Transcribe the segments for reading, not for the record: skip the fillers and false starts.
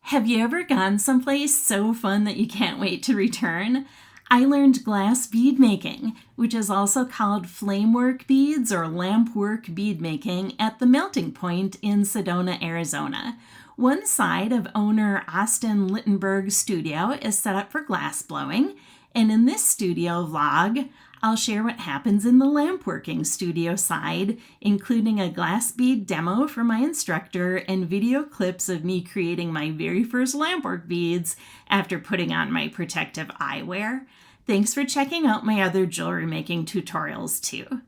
Have you ever gone someplace so fun that you can't wait to return? I learned glass bead making, which is also called flamework beads or lampwork bead making, at the Melting Point in Sedona, Arizona. One side of owner Austin Littenberg's studio is set up for glass blowing, and in this studio vlog, I'll share what happens in the lampworking studio side, including a glass bead demo from my instructor and video clips of me creating my very first lampwork beads after putting on my protective eyewear. Thanks for checking out my other jewelry making tutorials too.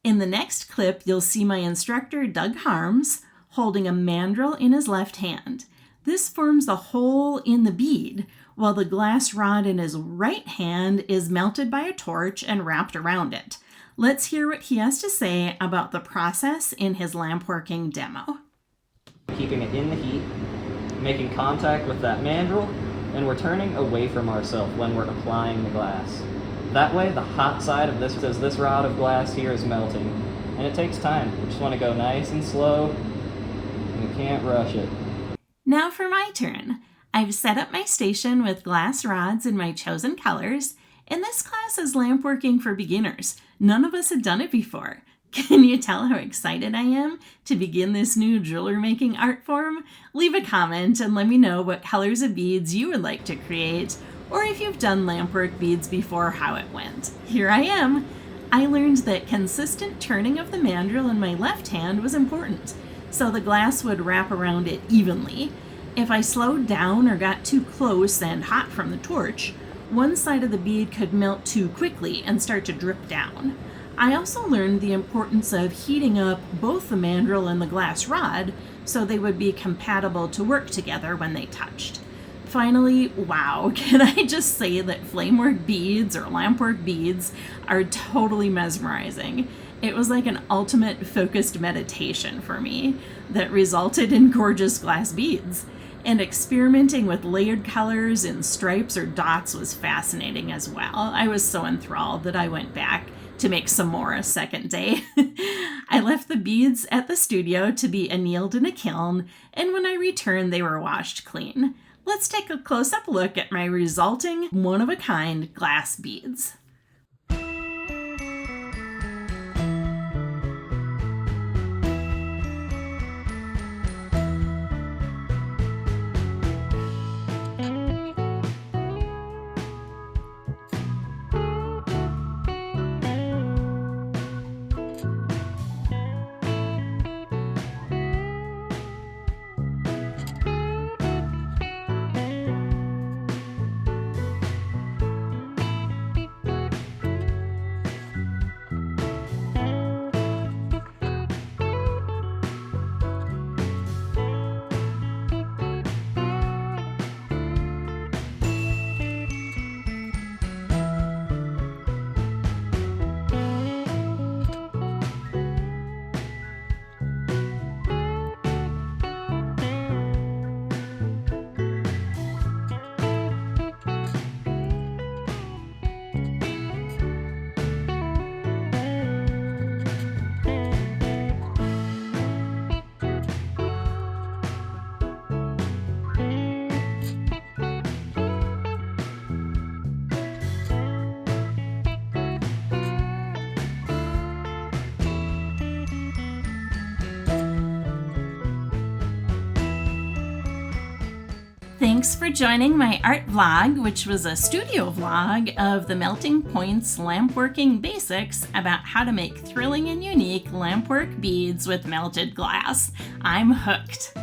In the next clip, you'll see my instructor Doug Harms holding a mandrel in his left hand. This forms a hole in the bead, while the glass rod in his right hand is melted by a torch and wrapped around it. Let's hear what he has to say about the process in his lampworking demo. Keeping it in the heat, making contact with that mandrel, and we're turning away from ourselves when we're applying the glass. That way, the hot side of this rod of glass here is melting, and it takes time. We just want to go nice and slow, and we can't rush it. Now for my turn. I've set up my station with glass rods in my chosen colors, and this class is lampworking for beginners. None of us had done it before. Can you tell how excited I am to begin this new jewelry making art form? Leave a comment and let me know what colors of beads you would like to create, or if you've done lampwork beads before, how it went. Here I am. I learned that consistent turning of the mandrel in my left hand was important, so the glass would wrap around it evenly. If I slowed down or got too close and hot from the torch, one side of the bead could melt too quickly and start to drip down. I also learned the importance of heating up both the mandrel and the glass rod so they would be compatible to work together when they touched. Finally, wow, can I just say that flamework beads or lampwork beads are totally mesmerizing. It was like an ultimate focused meditation for me that resulted in gorgeous glass beads. And experimenting with layered colors and stripes or dots was fascinating as well. I was so enthralled that I went back to make some more a second day. I left the beads at the studio to be annealed in a kiln, and when I returned, they were washed clean. Let's take a close-up look at my resulting one-of-a-kind glass beads. Thanks for joining my art vlog, which was a studio vlog of the Melting Point's lampworking basics about how to make thrilling and unique lampwork beads with melted glass. I'm hooked.